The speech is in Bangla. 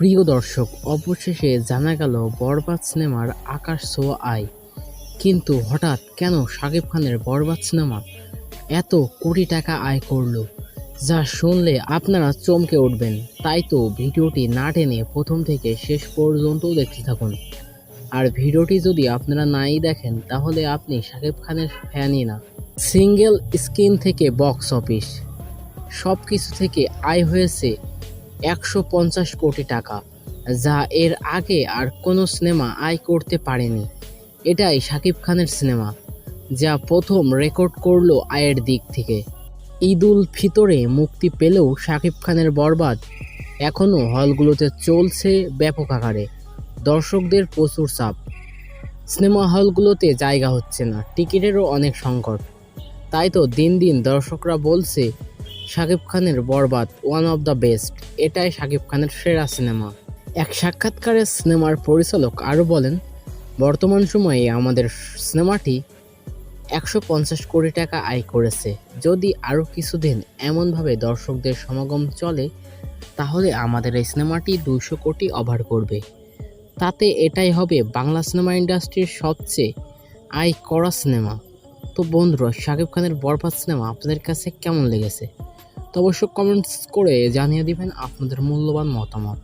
প্রিয় দর্শক, অবশেষে জানা গেল বরবাদ সিনেমার আকাশ ছোঁয়া আয়। কিন্তু হঠাৎ কেন শাকিব খানের বরবাদ সিনেমা এত কোটি টাকা আয় করলো, যা শুনলে আপনারা চমকে উঠবেন। তাই তো ভিডিওটি না টেনে প্রথম থেকে শেষ পর্যন্ত দেখতে থাকুন। আর ভিডিওটি যদি আপনারা নাই দেখেন তাহলে আপনি শাকিব খানের ফ্যানই না। সিঙ্গেল স্ক্রিন থেকে বক্স অফিস সব কিছু থেকে আয় হয়েছে ১৫০ কোটি টাকা, যা এর আগে আর কোনো সিনেমা আয় করতে পারেনি। এটাই শাকিব খানের সিনেমা, যা প্রথম রেকর্ড করলো আয়ের দিক থেকে। ঈদ উল ফিতরে মুক্তি পেলেও শাকিব খানের বরবাদ এখনও হলগুলোতে চলছে ব্যাপক আকারে। দর্শকদের প্রচুর চাপ, সিনেমা হলগুলোতে জায়গা হচ্ছে না, টিকিটেরও অনেক সংকট। তাই তো দিন দিন দর্শকরা বলছে শাকিব খানের বরবাদ ওয়ান অফ দ্য বেস্ট, এটাই শাকিব খানের সেরা সিনেমা। এক সাক্ষাৎকারে সিনেমার পরিচালক আরও বলেন, বর্তমান সময়ে আমাদের সিনেমাটি ১৫০ কোটি টাকা আয় করেছে। যদি আরও কিছুদিন এমনভাবে দর্শকদের সমাগম চলে তাহলে আমাদের এই সিনেমাটি ২০০ কোটি ওভার করবে। তাতে এটাই হবে বাংলা সিনেমা ইন্ডাস্ট্রির সবচেয়ে আয় করা সিনেমা। তো বন্ধুরা, শাকিব খানের বরবাদ সিনেমা আপনাদের কাছে কেমন লেগেছে? তো অবশ্যই কমেন্টস করে জানিয়ে দিবেন আপনাদের মূল্যবান মতামত।